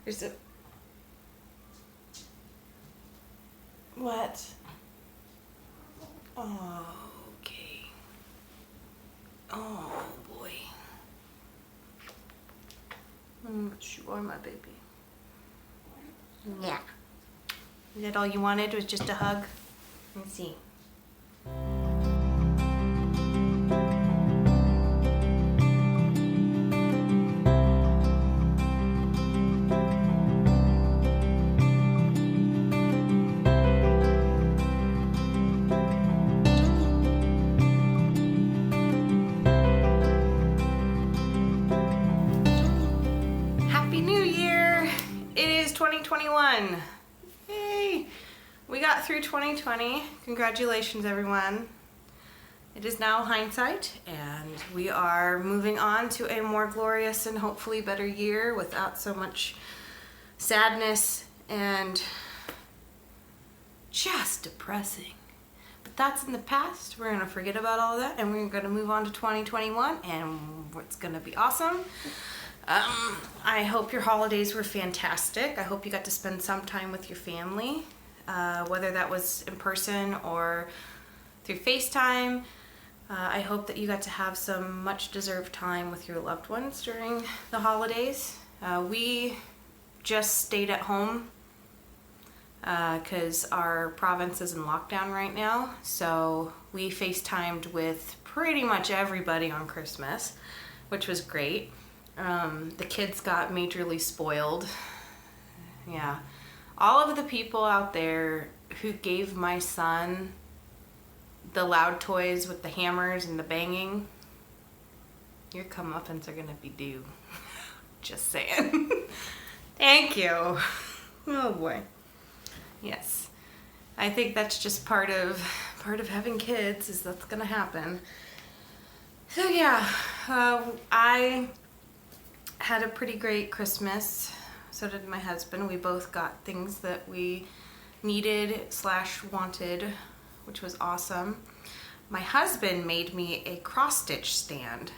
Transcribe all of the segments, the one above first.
There's a... What? Oh, okay. Oh, boy. You are my baby. Yeah. Is that all you wanted, was just a hug? Let me see. Happy New Year! It is 2021. Yay! We got through 2020. Congratulations, everyone. It is now hindsight, and we are moving on to a more glorious and hopefully better year without so much sadness and just depressing. But that's in the past. We're going to forget about all that, and we're going to move on to 2021, and it's going to be awesome. I hope your holidays were fantastic. I hope you got to spend some time with your family, whether that was in person or through FaceTime. I hope that you got to have some much deserved time with your loved ones during the holidays. We just stayed at home because our province is in lockdown right now. So we FaceTimed with pretty much everybody on Christmas, which was great. The kids got majorly spoiled. Yeah. All of the people out there who gave my son the loud toys with the hammers and the banging, your comeuppance are gonna be due. Just saying. Thank you. Oh boy. Yes. I think that's just part of having kids, is that's gonna happen. So yeah, I had a pretty great Christmas. So did my husband. We both got things that we needed / wanted, which was awesome. My husband made me a cross stitch stand,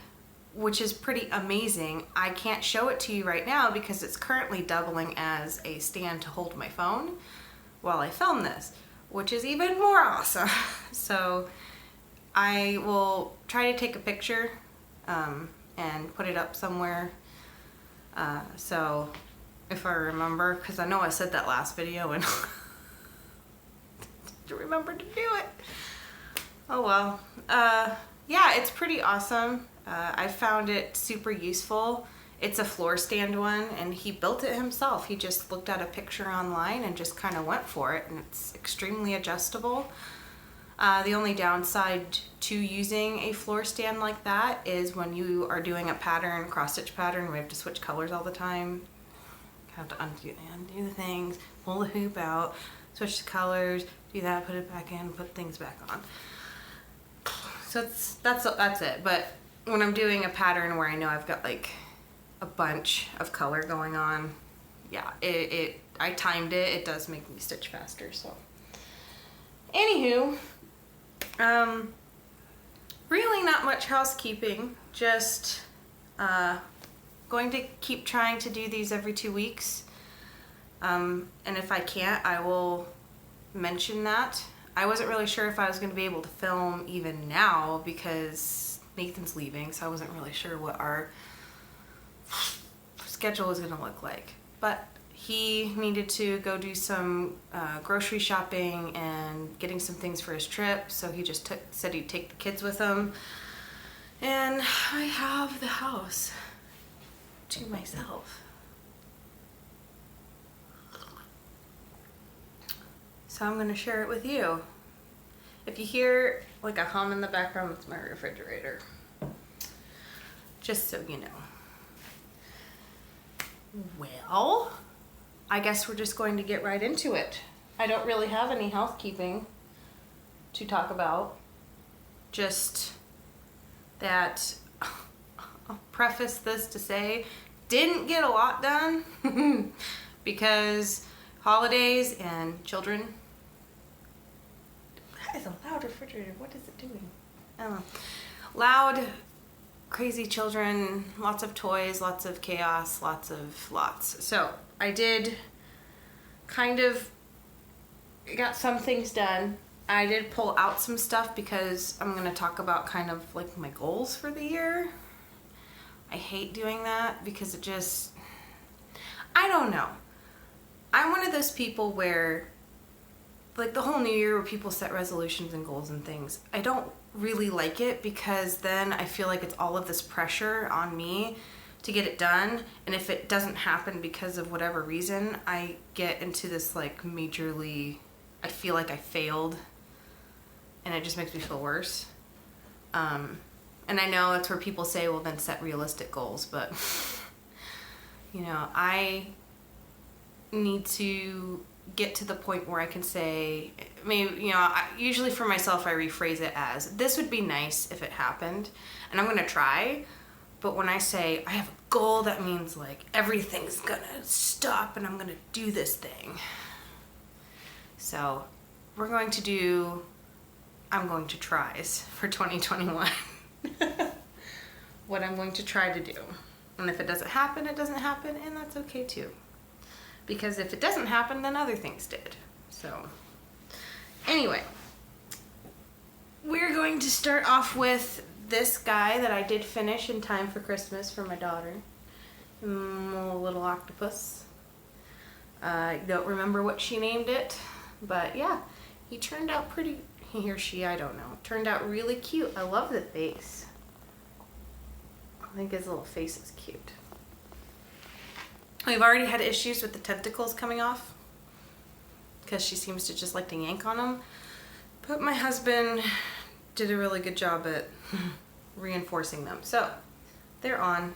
which is pretty amazing. I can't show it to you right now because it's currently doubling as a stand to hold my phone while I film this, which is even more awesome. So I will try to take a picture and put it up somewhere. So if I remember, because I know I said that last video and to remember to do it. Oh well. Yeah, it's pretty awesome. I found it super useful. It's a floor stand one, and he built it himself. He just looked at a picture online and just kind of went for it, and it's extremely adjustable. The only downside to using a floor stand like that is when you are doing a pattern, cross-stitch pattern, we have to switch colors all the time. Have to undo the things, pull the hoop out, switch the colors, do that, put it back in, put things back on. So that's it. But when I'm doing a pattern where I know I've got like a bunch of color going on, yeah, I timed it. It does make me stitch faster. So anywho, really not much housekeeping, just going to keep trying to do these every 2 weeks. And if I can't, I will mention that. I wasn't really sure if I was going to be able to film even now because Nathan's leaving, so I wasn't really sure what our schedule was going to look like. But he needed to go do some grocery shopping and getting some things for his trip, so he just said he'd take the kids with him. And I have the house to myself. So I'm going to share it with you. If you hear like a hum in the background, it's my refrigerator. Just so you know. Well, I guess we're just going to get right into it. I don't really have any housekeeping to talk about. Just that I'll preface this to say, didn't get a lot done because holidays and children. That is a loud refrigerator. What is it doing? I don't know. Loud crazy children, lots of toys, lots of chaos, lots. So I did kind of got some things done. I did pull out some stuff because I'm going to talk about kind of like my goals for the year. I hate doing that because it just, I don't know. I'm one of those people where, like the whole new year where people set resolutions and goals and things, I don't really like it because then I feel like it's all of this pressure on me to get it done. And if it doesn't happen because of whatever reason, I get into this like majorly, I feel like I failed and it just makes me feel worse. And I know that's where people say, well, then set realistic goals. But, you know, I need to get to the point where I can say, maybe, you know, usually for myself, I rephrase it as, this would be nice if it happened. And I'm going to try. But when I say I have a goal, that means like everything's going to stop and I'm going to do this thing. So we're going to do, I'm going to tries for 2021. What I'm going to try to do. And if it doesn't happen, it doesn't happen, and that's okay too. Because if it doesn't happen, then other things did. So anyway, we're going to start off with this guy that I did finish in time for Christmas for my daughter. A little octopus. I don't remember what she named it, but yeah, he turned out pretty, he or she, I don't know. Turned out really cute. I love the face. I think his little face is cute. We've already had issues with the tentacles coming off because she seems to just like to yank on them. But my husband did a really good job at reinforcing them. So they're on.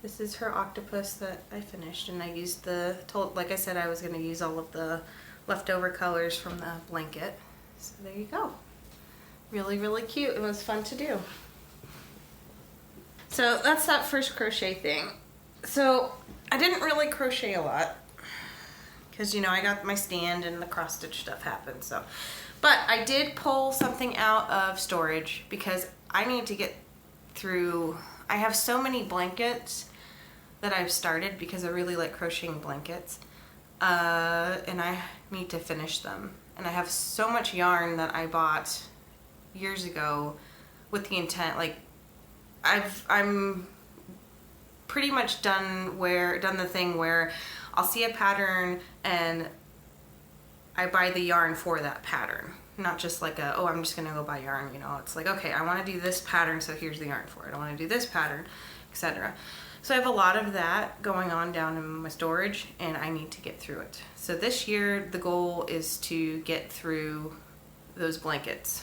This is her octopus that I finished, and I used like I said, I was going to use all of the leftover colors from the blanket. So there you go. Really, really cute. It was fun to do. So that's that first crochet thing. So I didn't really crochet a lot because, you know, I got my stand and the cross stitch stuff happened. So, but I did pull something out of storage because I need to get through. I have so many blankets that I've started because I really like crocheting blankets, and I need to finish them. And I have so much yarn that I bought years ago with the intent, like I'm pretty much done the thing where I'll see a pattern and I buy the yarn for that pattern. Not just like oh, I'm just gonna go buy yarn, you know. It's like, okay, I wanna do this pattern, so here's the yarn for it. I wanna do this pattern, etc. So I have a lot of that going on down in my storage and I need to get through it. So this year, the goal is to get through those blankets.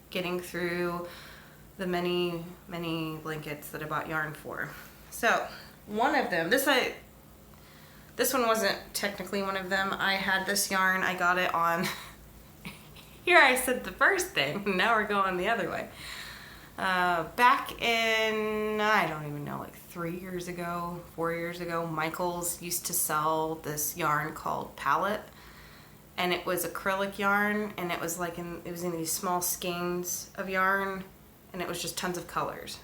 Getting through the many, many blankets that I bought yarn for. So one of them, this one wasn't technically one of them. I had this yarn, I got it on, here I said the first thing, now we're going the other way. Back in, I don't even know, like 4 years ago, Michaels used to sell this yarn called Palette. And it was acrylic yarn, and it was like in these small skeins of yarn, and it was just tons of colors.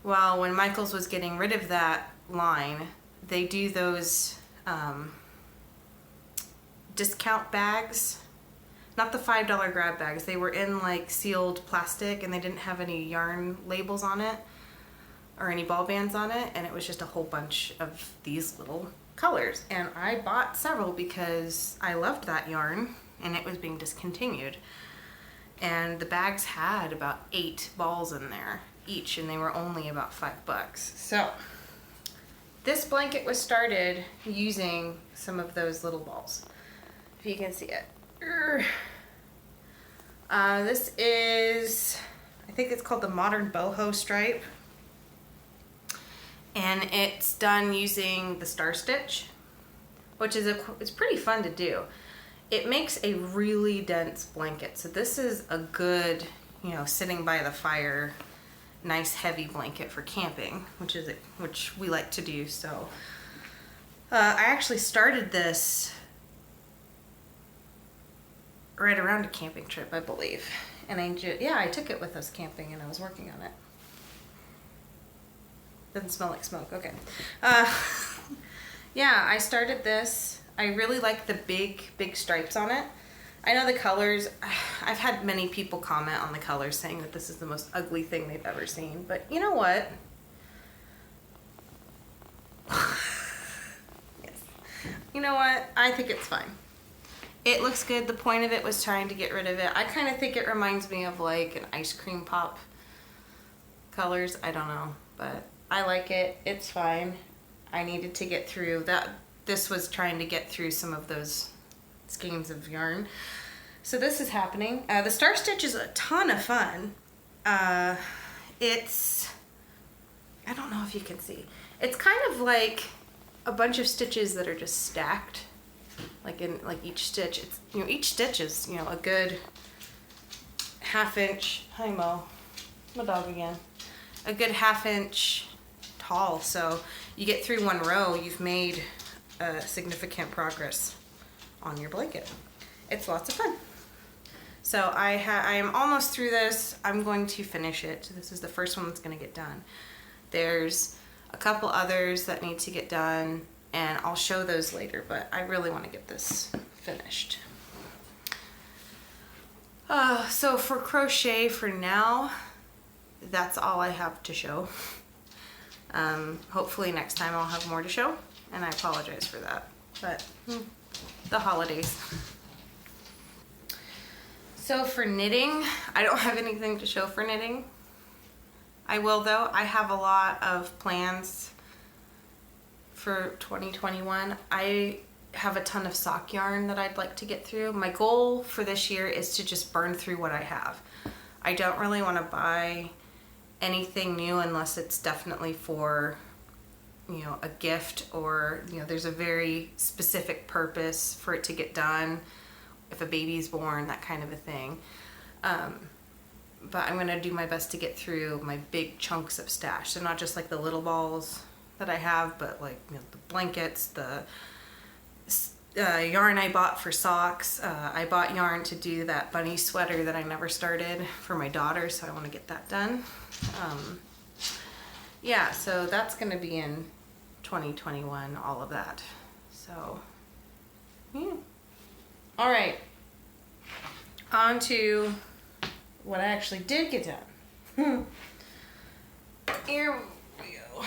Well, when Michaels was getting rid of that line, they do those discount bags, not the $5 grab bags. They were in like sealed plastic, and they didn't have any yarn labels on it or any ball bands on it, and it was just a whole bunch of these little colors. And I bought several because I loved that yarn and it was being discontinued. And the bags had about 8 balls in there each, and they were only about $5. So this blanket was started using some of those little balls, if you can see it. This is, I think it's called the Modern Boho Stripe, and it's done using the star stitch, which is it's pretty fun to do. It makes a really dense blanket, so this is a good, you know, sitting by the fire, nice heavy blanket for camping, which we like to do. So I actually started this right around a camping trip, I believe, and I took it with us camping and I was working on it. Doesn't smell like smoke. Okay. Yeah, I started this. I really like the big stripes on it. I know the colors, I've had many people comment on the colors saying that this is the most ugly thing they've ever seen, but you know what? Yes. You know what? I think it's fine. It looks good. The point of it was trying to get rid of it. I kind of think it reminds me of like an ice cream pop colors. I don't know, but I like it. It's fine. I needed to get through that. This was trying to get through some of those skeins of yarn. So this is happening. The star stitch is a ton of fun. It's, I don't know if you can see. It's kind of like a bunch of stitches that are just stacked. Like in like each stitch, it's, you know, each stitch is, you know, a good half-inch. Hi Mo, my dog again. A good half-inch tall. So you get through one row, you've made significant progress on your blanket. It's lots of fun. So I am almost through this. I'm going to finish it. This is the first one that's going to get done. There's a couple others that need to get done, and I'll show those later, but I really want to get this finished. So for crochet for now, that's all I have to show. Hopefully next time I'll have more to show, and I apologize for that, but the holidays. So for knitting, I don't have anything to show for knitting. I will though. I have a lot of plans for 2021. I have a ton of sock yarn that I'd like to get through. My goal for this year is to just burn through what I have. I don't really want to buy anything new unless it's definitely for, you know, a gift, or, you know, there's a very specific purpose for it to get done, if a baby's born, that kind of a thing. But I'm going to do my best to get through my big chunks of stash. So not just like the little balls that I have, but like, you know, the blankets, the yarn I bought for socks. I bought yarn to do that bunny sweater that I never started for my daughter, so I want to get that done. Yeah, so that's going to be in 2021, all of that. So, yeah. All right, on to what I actually did get done. Here we go.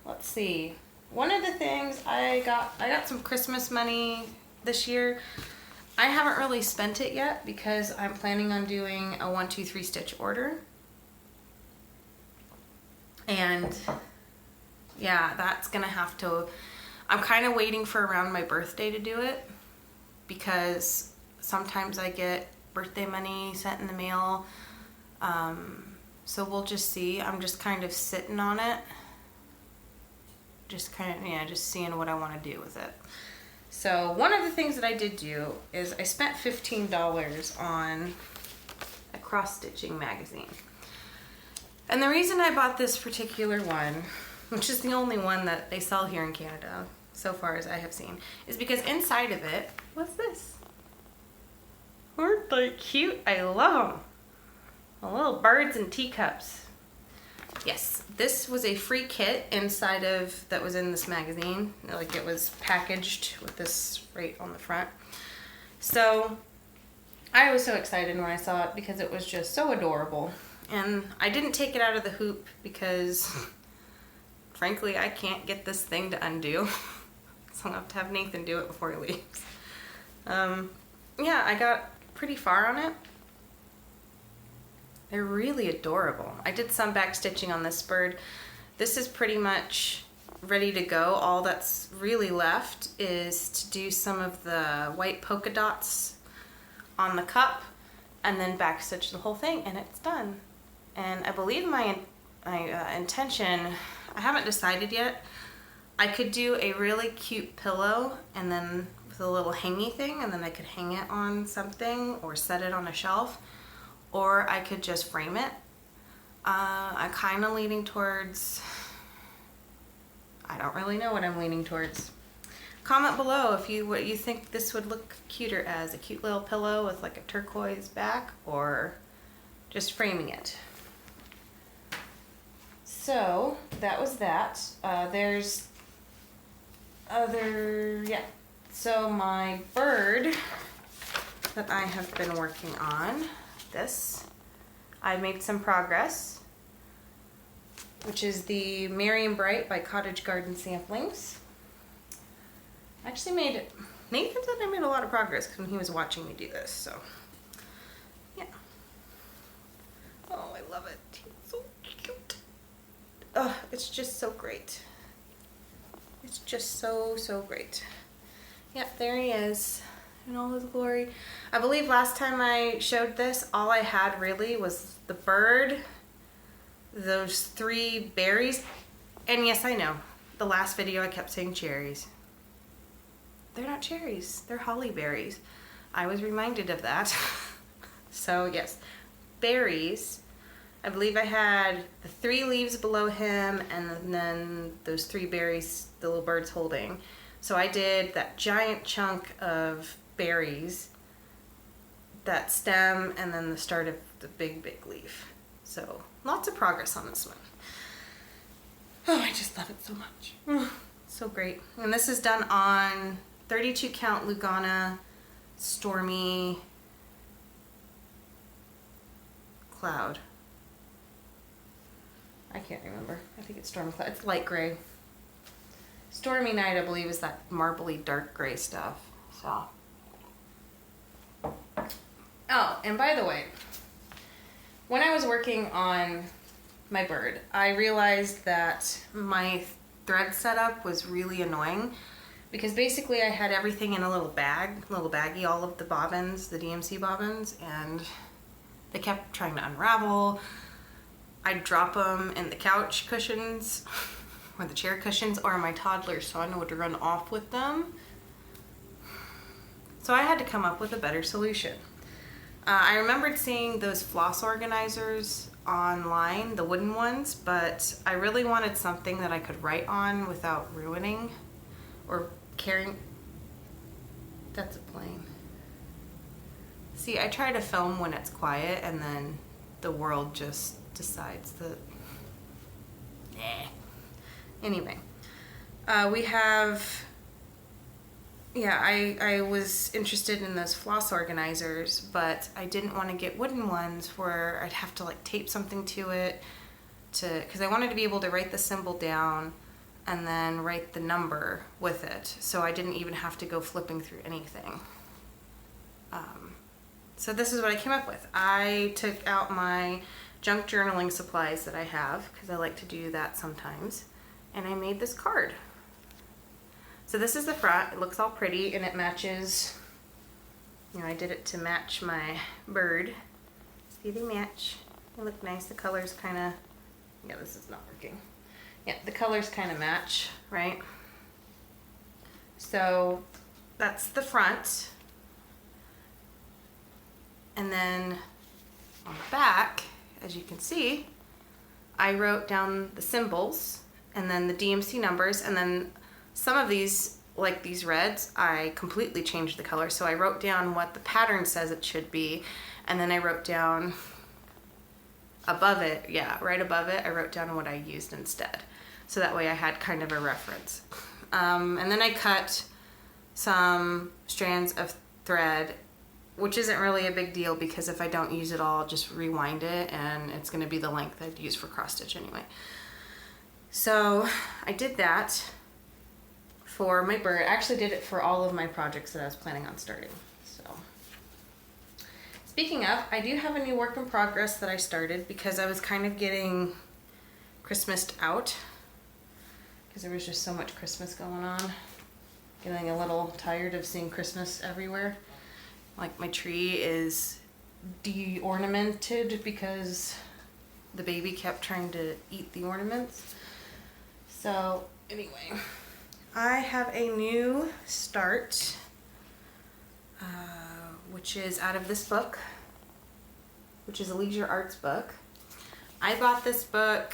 Let's see. One of the things I got some Christmas money this year. I haven't really spent it yet because I'm planning on doing a 1, 2, 3 stitch order. And yeah, that's gonna have to, I'm kind of waiting for around my birthday to do it, because sometimes I get birthday money sent in the mail. So we'll just see. I'm just kind of sitting on it. Just kind of, yeah, just seeing what I want to do with it. So one of the things that I did do is I spent $15 on a cross-stitching magazine. And the reason I bought this particular one, which is the only one that they sell here in Canada, so far as I have seen, is because inside of it, what's this? Aren't they cute? I love them. The little birds and teacups. Yes, this was a free kit inside of, that was in this magazine. Like, it was packaged with this right on the front. So I was so excited when I saw it because it was just so adorable. And I didn't take it out of the hoop because frankly, I can't get this thing to undo. So I'll have to have Nathan do it before he leaves. Yeah, I got pretty far on it. They're really adorable. I did some back stitching on this bird. This is pretty much ready to go. All that's really left is to do some of the white polka dots on the cup and then back stitch the whole thing, and it's done. And I believe my intention, I haven't decided yet. I could do a really cute pillow and then with a little hangy thing, and then I could hang it on something or set it on a shelf. Or I could just frame it. I'm kind of leaning towards, I don't really know what I'm leaning towards. Comment below if what you think this would look cuter as, a cute little pillow with like a turquoise back, or just framing it. So that was that. There's other, yeah. So my bird that I have been working on, this, I made some progress, which is the Merry and Bright by Cottage Garden Samplings. I actually made, Nathan said I made a lot of progress when he was watching me do this, so yeah. Oh, I love it. He's so cute. Oh, it's just so great. It's just so, so great. Yep, there he is in all his glory. I believe last time I showed this, all I had really was the bird, those 3 berries, and yes, I know, the last video I kept saying cherries. They're not cherries, they're holly berries. I was reminded of that. So yes, berries. I believe I had the 3 leaves below him and then those 3 berries the little bird's holding. So I did that giant chunk of berries, that stem, and then the start of the big leaf. So lots of progress on this one. Oh, I just love it so much. So great. And this is done on 32 count Lugana Stormy Cloud. I can't remember. I think it's Stormy Cloud. It's light gray. Stormy Night, I believe, is that marbly dark gray stuff. So. Oh, and by the way, when I was working on my bird, I realized that my thread setup was really annoying because basically I had everything in a little baggie, all of the bobbins, the DMC bobbins, and they kept trying to unravel. I'd drop them in the couch cushions or the chair cushions or my toddler's son would run off with them. So I had to come up with a better solution. I remembered seeing those floss organizers online, the wooden ones, but I really wanted something that I could write on without ruining or carrying. That's a plane. See, I try to film when it's quiet and then the world just decides that, Anyway, we have, yeah, I was interested in those floss organizers, but I didn't want to get wooden ones where I'd have to like tape something to it because I wanted to be able to write the symbol down and then write the number with it. So I didn't even have to go flipping through anything. So this is what I came up with. I took out my junk journaling supplies that I have because I like to do that sometimes. And I made this card. So this is the front. It looks all pretty and it matches, you know, I did it to match my bird. See, they match. They look nice. The colors kind of, yeah, this is not working. Yeah, the colors kind of match, right? So that's the front. And then on the back, as you can see, I wrote down the symbols and then the DMC numbers, and then some of these, like these reds, I completely changed the color. So I wrote down what the pattern says it should be, and then I wrote down above it, yeah, right above it, I wrote down what I used instead. So that way I had kind of a reference. And then I cut some strands of thread, which isn't really a big deal because if I don't use it all, I'll just rewind it and it's going to be the length I'd use for cross stitch anyway. So I did that for my bird. I actually did it for all of my projects that I was planning on starting. So speaking of, I do have a new work in progress that I started because I was kind of getting Christmased out because there was just so much Christmas going on. Getting a little tired of seeing Christmas everywhere. Like my tree is de-ornamented because the baby kept trying to eat the ornaments. So anyway, I have a new start, which is out of this book, which is a Leisure Arts book. I bought this book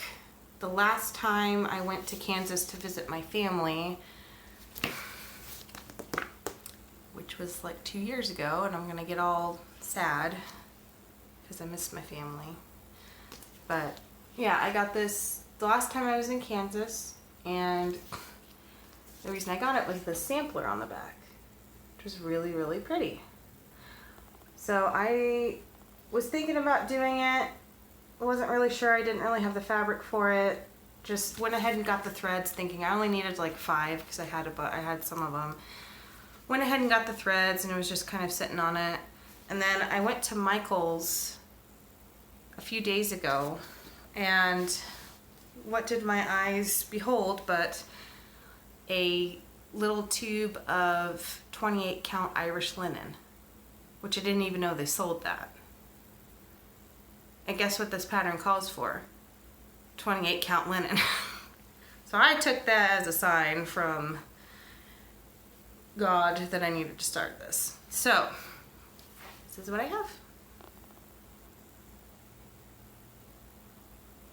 the last time I went to Kansas to visit my family, which was like 2 years ago, and I'm gonna get all sad because I missed my family. But yeah, I got this the last time I was in Kansas, and the reason I got it was the sampler on the back, which was really, really pretty. So I was thinking about doing it. I wasn't really sure. I didn't really have the fabric for it. Just went ahead and got the threads, thinking I only needed like 5 because I had some of them. Went ahead and got the threads, and it was just kind of sitting on it. And then I went to Michael's a few days ago, and what did my eyes behold but a little tube of 28 count Irish linen, which I didn't even know they sold that. And guess what this pattern calls for? 28 count linen. So I took that as a sign from God that I needed to start this. So this is what I have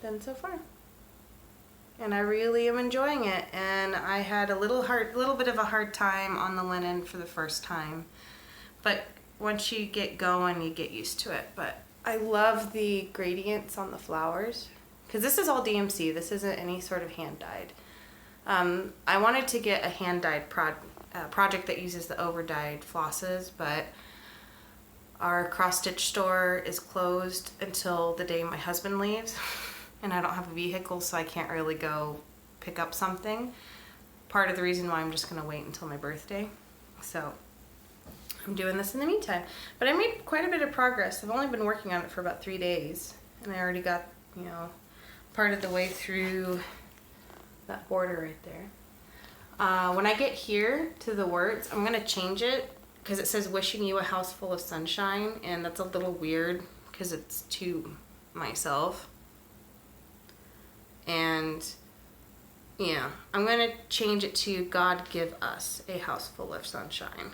done so far. And I really am enjoying it. And I had a little bit of a hard time on the linen for the first time. But once you get going, you get used to it. But I love the gradients on the flowers, because this is all DMC. This isn't any sort of hand dyed. I wanted to get a hand dyed project that uses the over dyed flosses, but our cross stitch store is closed until the day my husband leaves, and I don't have a vehicle, so I can't really go pick up something. Part of the reason why I'm just gonna wait until my birthday. So I'm doing this in the meantime. But I made quite a bit of progress. I've only been working on it for about 3 days, and I already got, part of the way through that border right there. When I get here to the words, I'm gonna change it because it says wishing you a house full of sunshine, and that's a little weird because it's to myself. And yeah, I'm gonna change it to God give us a house full of sunshine.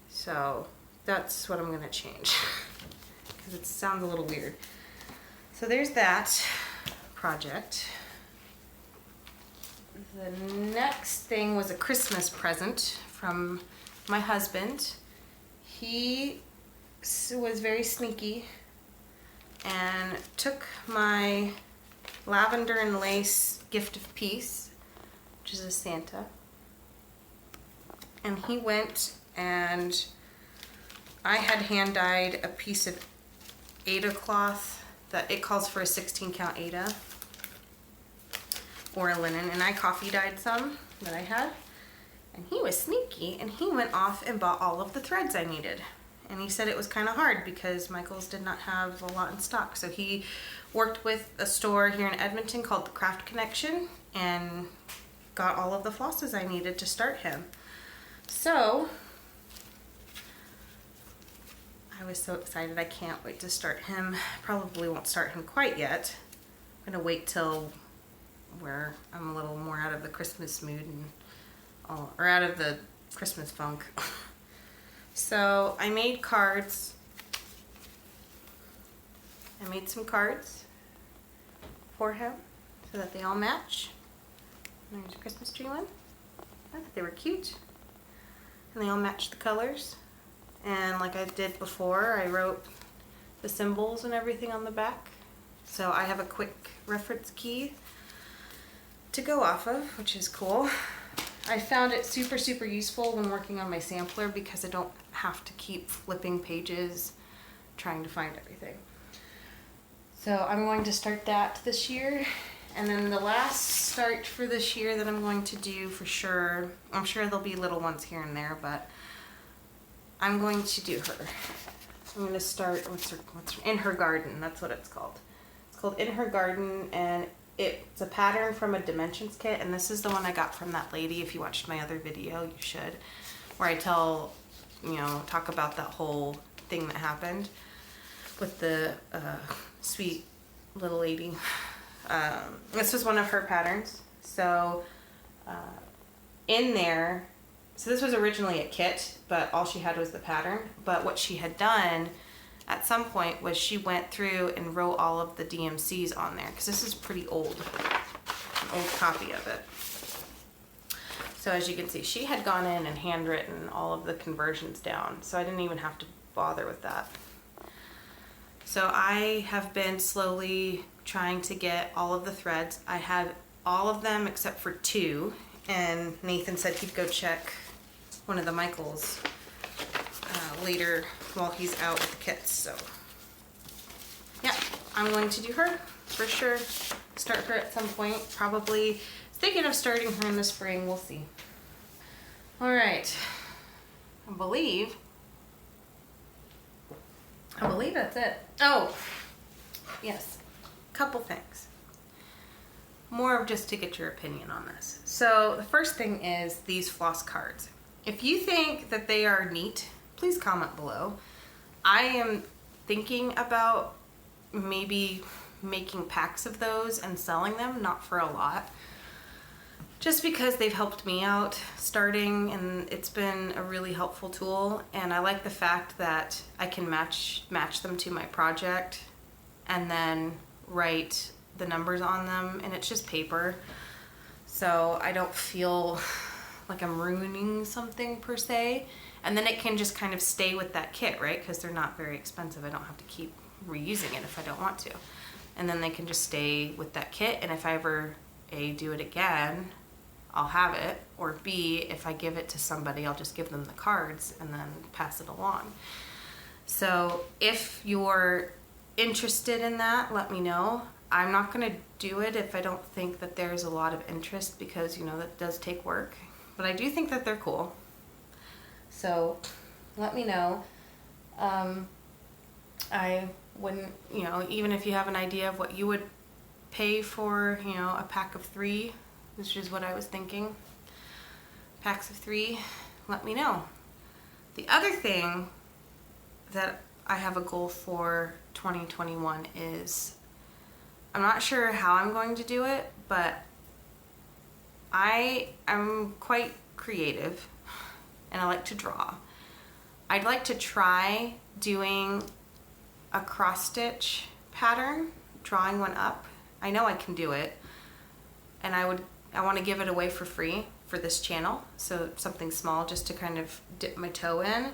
So that's what I'm gonna change because it sounds a little weird. So there's that project. The next thing was a Christmas present from my husband. He was very sneaky and took my lavender and lace gift of peace, which is a Santa, and he went and I had hand dyed a piece of Aida cloth that it calls for a 16 count Aida or a linen, and I coffee dyed some that I had, and he was sneaky and he went off and bought all of the threads I needed. And he said it was kind of hard because Michael's did not have a lot in stock, so he worked with a store here in Edmonton called the Craft Connection and got all of the flosses I needed to start him. So I was so excited. I can't wait to start him. Probably won't start him quite yet. I'm gonna wait till where I'm a little more out of the Christmas mood and or out of the Christmas funk. So I made cards. I made some cards for him so that they all match. And there's a Christmas tree one. I thought they were cute. And they all match the colors. And like I did before, I wrote the symbols and everything on the back. So I have a quick reference key to go off of, which is cool. I found it super, super useful when working on my sampler because I don't have to keep flipping pages trying to find everything. So I'm going to start that this year. And then the last start for this year that I'm going to do for sure, I'm sure there'll be little ones here and there, but I'm going to do her. I'm going to start, what's In Her Garden, that's what it's called. It's called In Her Garden, and it's a pattern from a Dimensions kit, and this is the one I got from that lady. If you watched my other video, you should, where I talk about that whole thing that happened with the sweet little lady. This was one of her patterns. So in there, so this was originally a kit, but all she had was the pattern. But what she had done at some point was she went through and wrote all of the DMCs on there, because this is pretty old, an old copy of it. So as you can see, she had gone in and handwritten all of the conversions down, so I didn't even have to bother with that. So I have been slowly trying to get all of the threads. I had all of them except for 2, and Nathan said he'd go check one of the Michaels later while he's out with the kits. So yeah, I'm going to do her for sure. Start her at some point, probably thinking of starting her in the spring. We'll see. All right, I believe that's it. Oh, yes, couple things. More of just to get your opinion on this. So the first thing is these floss cards. If you think that they are neat, please comment below. I am thinking about maybe making packs of those and selling them, not for a lot, just because they've helped me out starting, and it's been a really helpful tool. And I like the fact that I can match them to my project and then write the numbers on them, and it's just paper, so I don't feel like I'm ruining something per se. And then it can just kind of stay with that kit, right? Because they're not very expensive. I don't have to keep reusing it if I don't want to. And then they can just stay with that kit, and if I ever A, do it again, I'll have it, or B, if I give it to somebody, I'll just give them the cards and then pass it along. So if you're interested in that, let me know. I'm not going to do it if I don't think that there's a lot of interest, because, you know, that does take work. But I do think that they're cool. So let me know. I wouldn't, you know, even if you have an idea of what you would pay for, you know, a pack of 3, which is what I was thinking. Packs of 3, let me know. The other thing that I have a goal for 2021 is, I'm not sure how I'm going to do it, but I'm quite creative and I like to draw. I'd like to try doing a cross stitch pattern, drawing one up. I know I can do it, and I want to give it away for free for this channel, so something small just to kind of dip my toe in.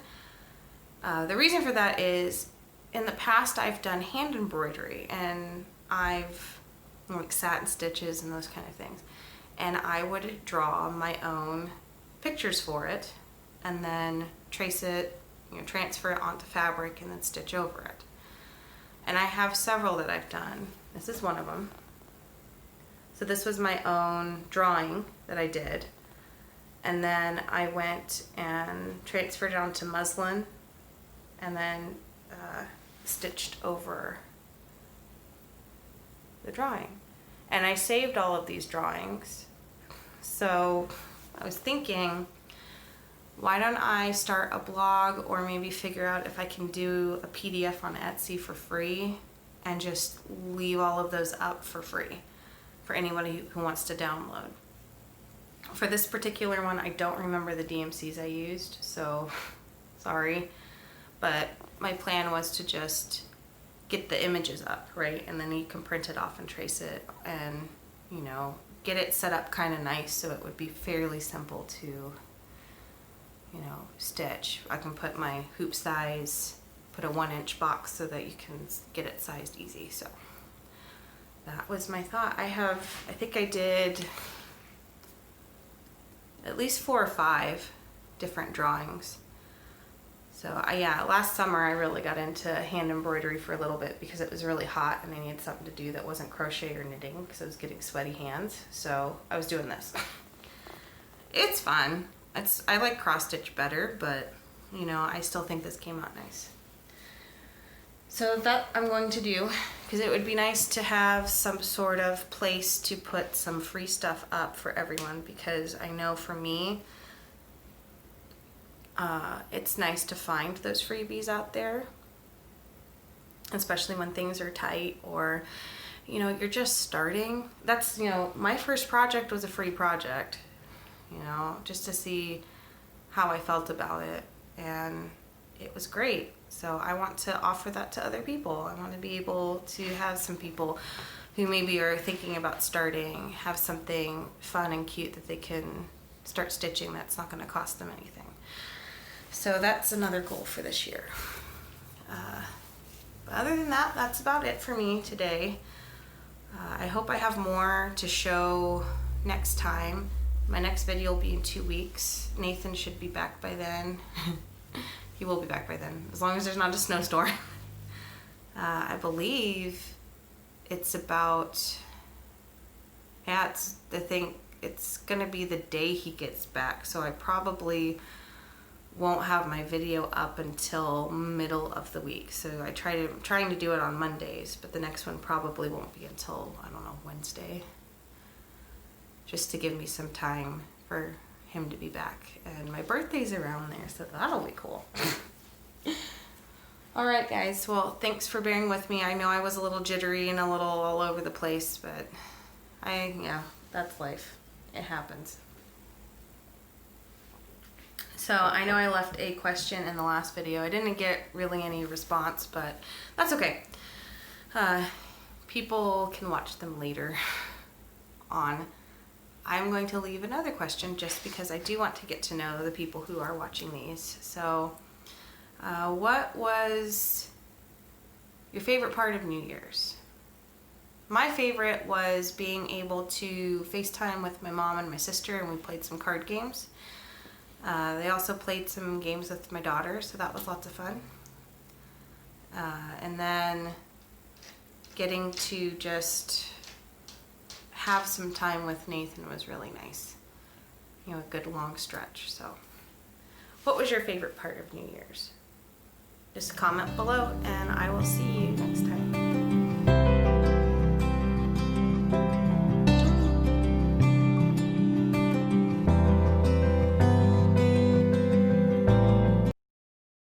The reason for that is, in the past I've done hand embroidery, and I've like satin stitches and those kind of things, and I would draw my own pictures for it and then trace it, you know, transfer it onto fabric and then stitch over it. And I have several that I've done. This is one of them. So this was my own drawing that I did, and then I went and transferred it onto muslin and then stitched over the drawing. And I saved all of these drawings. So I was thinking, why don't I start a blog, or maybe figure out if I can do a PDF on Etsy for free and just leave all of those up for free for anybody who wants to download. For this particular one, I don't remember the DMCs I used, so sorry. But my plan was to just get the images up, right? And then you can print it off and trace it and, you know, get it set up kind of nice so it would be fairly simple to, you know, stitch. I can put my hoop size, put a 1-inch box so that you can get it sized easy. So that was my thought. I think I did at least 4 or 5 different drawings. So yeah, last summer I really got into hand embroidery for a little bit because it was really hot and I needed something to do that wasn't crochet or knitting because I was getting sweaty hands. So I was doing this. It's fun. I like cross stitch better, but you know, I still think this came out nice. So that I'm going to do, because it would be nice to have some sort of place to put some free stuff up for everyone, because I know for me, it's nice to find those freebies out there, especially when things are tight or, you know, you're just starting. That's, you know, my first project was a free project, you know, just to see how I felt about it, and it was great. So I want to offer that to other people. I want to be able to have some people who maybe are thinking about starting, have something fun and cute that they can start stitching that's not going to cost them anything. So that's another goal for this year. But other than that, that's about it for me today. I hope I have more to show next time. My next video will be in 2 weeks. Nathan should be back by then. He will be back by then, as long as there's not a snowstorm. I believe it's about, yeah, it's gonna be the day he gets back, so I probably won't have my video up until middle of the week. So I'm trying to do it on Mondays, but the next one probably won't be until, I don't know, Wednesday, just to give me some time for him to be back. And my birthday's around there, so that'll be cool. All right, guys, well, thanks for bearing with me. I know I was a little jittery and a little all over the place, but yeah, that's life. It happens. So I know I left a question in the last video. I didn't get really any response, but that's okay. People can watch them later on. I'm going to leave another question just because I do want to get to know the people who are watching these. So, what was your favorite part of New Year's? My favorite was being able to FaceTime with my mom and my sister, and we played some card games. They also played some games with my daughter, so that was lots of fun. And then getting to just have some time with Nathan was really nice. You know, a good long stretch. So, what was your favorite part of New Year's? Just comment below, and I will see you next time.